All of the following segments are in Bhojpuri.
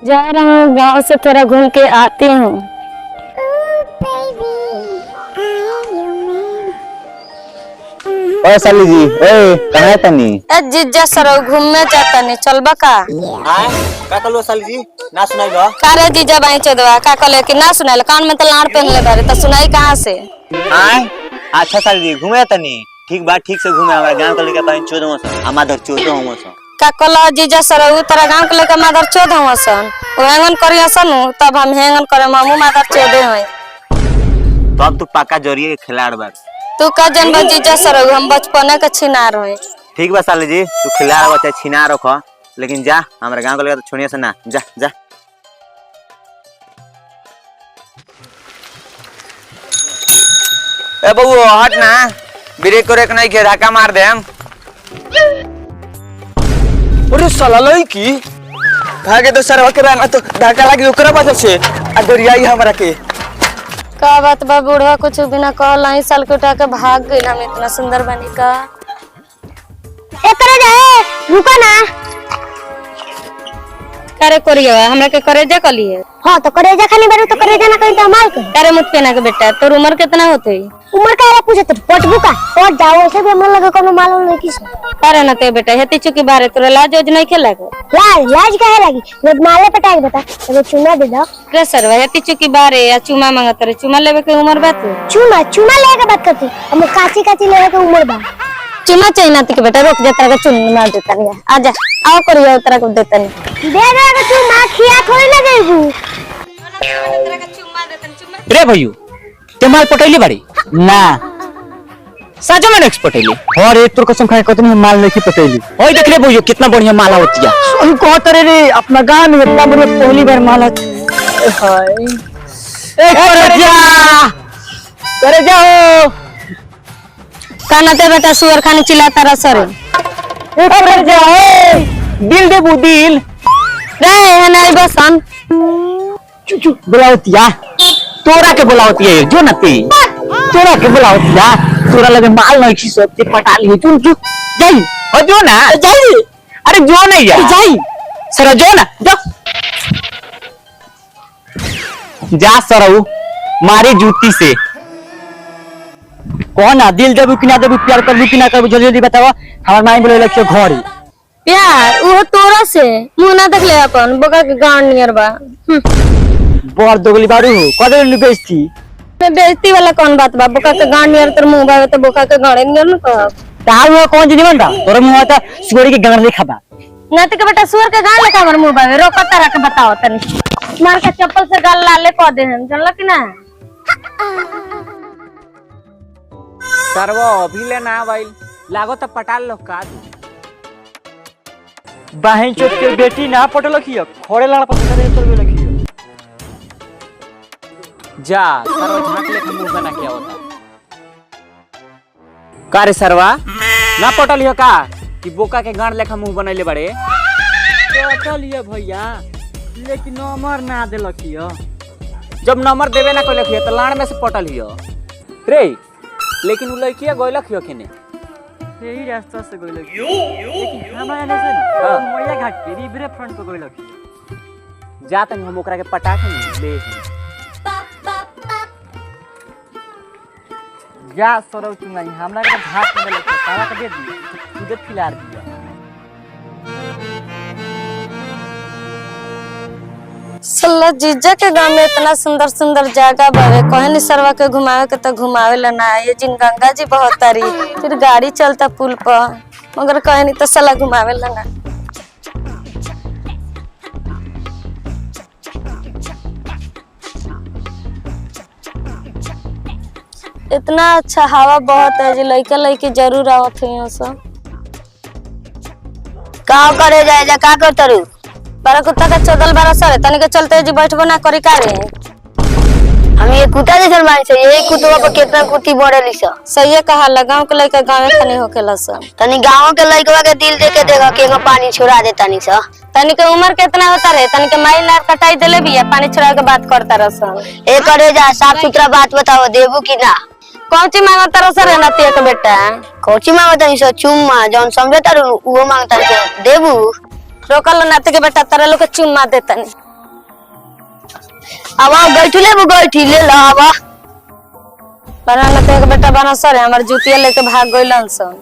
जा रहा हूँ गांव से थोड़ा घूम के आती हूँ। ओ साली जी, कहाँ है तनी? जीजा सर घूमने जाता नहीं चलबा का? हां का कलो साली जी ना सुनाई लो? का रे जीजा बाई चोदवा का कले कि ना सुनाइल कान में तो लाड़ पहन ले बारे त सुनाई कहां से? हां अच्छा साली जी घूमे तनी ठीक बात ठीक से घूमे हमरा गांव के लेके बाई चोदवा से हमार चोदवा हम से का कलो जीजा सर उ तेरा गांव के लेके मादर चोद हम सन ओ हेंगन करिया सन तब हम हेंगन करे मामू मादर चोदे होय। तब तू पक्का जरिए के खिलाड़ बा। तू का जन्म जीजा सर हम बचपने के छिनार होय। ठीक बा साली जी तू खिलाड़ बच्चा छिना रखो लेकिन जा हमरा गांव के लेके तो छोड़िए से ना जा जा। ए बबू हट ना ब्रेक करे नहीं के धक्का मार दे हम। अरे साला लई की भागे तो सरवा के ना तो धक्का लागी ओकरा वजह से आ डरियाई हमरा के। का बात बा बूढ़ा कुछ बिना कहला ही साल के उठा के भाग गइल हम इतना सुंदर बनी का। एकरे जाए रुको ना। करे कोरिया हमरा के करेजा कलिए। हां तो करेजा खाली बारू तो करेजा ना कहीं तो माल के। करे मुत के ना के बेटा तोर उम्र कितना होते? उम्र का है पूछत पटबू का और जाओ ऐसे भी मन लगे कोनो मालूम नहीं किस। करे ना ते बेटा हेती चुकी बारे तोरा लाज ओज नहीं खेला को। लाज काहे लगी जब माले पटाई बता एगो चुमा दे दो। रे सरवा हेती चुकी बारे या चुमा मांगत रे चुमा लेवे के उम्र बात। चुमा लेके बात करती हम काची काची लेवे के उम्र बा। चुमा चाहिए ना के बेटा रुक जा तेरा के चुमा देता नहीं आजा आओ करियो तेरा को देता नहीं दे दे के चुमा खिया थोड़ी ना देबू। तेरा के चुमा देता चुमा रे भैया ते माल पटैली बाड़ी ना साजो में नेक्स्ट पटैली और एक तोर कसम खाए कतनी माल नहीं पटैली। ओए देख ले भैया कितना बढ़िया माला होती है। हम कहत रे अपना गांव में इतना बड़ी पहली बार माल हाय ए करे जाओ काना ते बेटा सुअर खाने चिल्लाता रहा सर। ए करे जाओ दिल दे दिल रे है नहीं बसन चुचु बुलावतिया तोरा के बुलावतिया जो न ते तोरा के बुलावतिया तोरा लगे माल नहीं खी सब ते पटा ली चुन चुप जाई हो जो ना जाई अरे जो नहीं यार जाई सर जो ना जा सरऊ मारी जूती से कौन है दिल देबू कि ना देबू प्यार करबू कि ना करबू जल्दी जल्दी बताओ हमार माई बोले लक्ष्य घर प्यार वो तोरा से मुंह ना देख ले अपन बोका के गांड नियर बा। बड़ दोगली बारू हो कदे लुगेस थी मैं बेइज्जती वाला कौन बात बा बोका के गांड नियर तोर मुंह बावे तो बोका के गांड नियर न कह तार वो कौन जीवन बा तोर मुंह आता सुअर के गांड लेखा बा ना ते के बेटा सुअर के गांड लेखा हमर मुंह बावे रोका तारा के बताओ तनी मार के चप्पल से गाल लाले क दे हम जानला कि ना। सरवा अभी ले ना भाई लागो तो पटाल लो का बहन चोट के बेटी ना पटल खियो खोड़े लाड़ पटल दे तोर लखियो जा सरवा झांक ले मुंह बना क्या होता का रे सरवा ना पटल हियो का कि बोका के गांड लेखा मुंह बनैले बड़े पटल हियो भैया लेकिन नंबर ना देलखियो जब नंबर देवे ना कोई लखियो तो लाड़ में से पटल हियो रे लेकिन उ लड़किया गोइलक हियो केने यही रास्ता से गइल लेकिन हमरा ने से मोया घाट के रिवरे फ्रंट पे गइल जा तनी हम ओकरा के पटा के ले जा सरौ चुंगाई हमरा के घाट में लगे तारा के दे दी तुझे खिला दिया सल्ला जीजा के गांव में इतना सुंदर सुंदर जगह बावे कहनी सरवा के घुमावे के तो घुमावे ला ना ये जिन गंगा जी बहुत तारी फिर गाड़ी चलता पुल पर मगर कहनी तो सला घुमावे ला ना। इतना अच्छा हवा बहुत है जो लड़का लड़की जरूर आवत है सब का करे जाए जा का कर तरू बारा कुत्ता का चौदल बारा सर तनी के चलते जी बैठबो ना करी का रे हम ये कुत्ता जैसन माने से ये कुत्तवा पर कितना कुत्ती बढ़ेली स सही कहा लगाव के लड़का गाँव खने होकेला सब तनी गांव के लइकवा के दिल दे के देखा केगो पानी छोड़ा दे तनी स तनी के उम्र कितना होता रे तनी के माई लार कटाई देले भी पानी छोड़ा के बात करता रसन ए करे जा साफ सुथरा बात बताओ देबू कि ना कौन ची मांगता रह सर नतिया के बेटा कोची मांगता नहीं सो चुम्मा जौन समझे तारू वो मांगता नहीं देबू रोकल नाते के बेटा तारा लोग के चुम्मा देतनी अब गैठी ले ला अब बना न एक बेटा बना सर हमर जूतिया लेके भाग गइलन सन।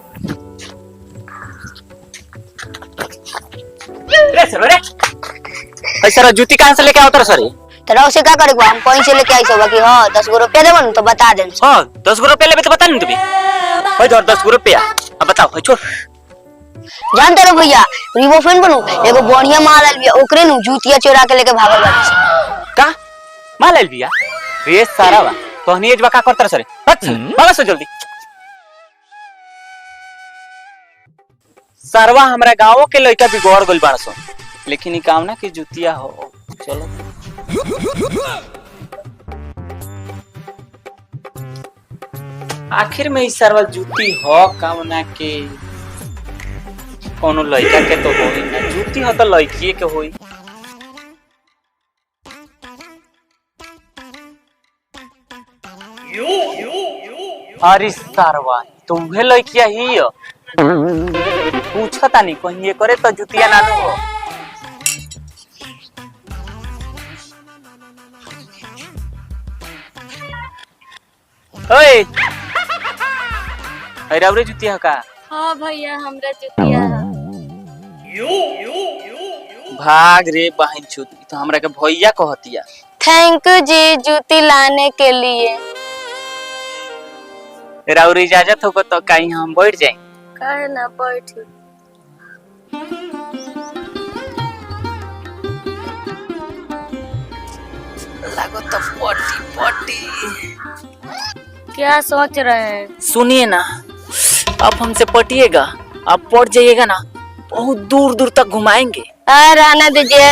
रे सर रे भाई सर जूती कहां से लेके आओ तर सर? तेरा उसे क्या करेगा हम कहीं से लेके आई सब कि हां 10 गो रुपया देबन तो बता देन। हां 10 गो रुपया लेबे तो बता नहीं तुम्हें भाई धर 10 गो रुपया अब बताओ भाई छोड़ जानते रहो भैया रिवो फैन बनू एगो बढ़िया माल आइल बिया ओकरे नु जूतिया चोरा के लेके भागल बानी का माल आइल बिया रे सारा बा तोहनी एजवा का करतर सर अच्छा भागा सो जल्दी सरवा हमरा गांव के लड़का बिगड़ गइल बाड़सो लेकिन ई काम ना कि जूतिया हो चलो आखिर में ई सरवा जूती हो काम ना के कोनो लड़का के तो होई ना जूती हो तो लड़की के होई। अरे सरवा तो उहे लड़किया ही हो पूछता नहीं कहीं ये करे तो जुतिया ना लो ओए अरे औरे जुतिया का हां भैया हमरा जूतिया भाग रे बहन छुती तो हमरा के भैया कहतिया। थैंक यू जी जूती लाने के लिए। राउर इजाजत होगा तो कहीं हम बैठ जाए काहे ना बैठी लागो तो पटी पटी क्या सोच रहे हैं? सुनिए ना अब हमसे पटिएगा अब पट जाइएगा ना बहुत दूर दूर तक घुमाएंगे। रहने दीजिए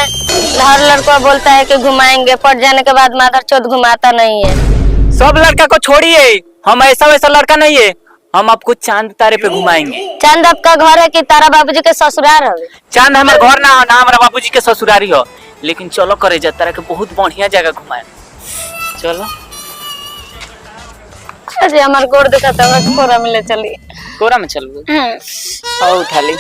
हर लड़का बोलता है कि घुमाएंगे पट जाने के बाद मादर चौथ घुमाता नहीं है। सब लड़का को छोड़िए हम ऐसा वैसा लड़का नहीं है हम आपको चांद तारे पे घुमाएंगे। चांद आपका घर है कि तारा बाबूजी के ससुराल है? चांद हमारे घर ना हो ना हमारा बाबूजी के ससुरारी हो लेकिन चलो करे जा तारा के बहुत बढ़िया जगह घुमाए चलो। अरे हमारे गोड़ दिखाता है कोरा में ले चलिए। कोरा में चलो और उठा ली।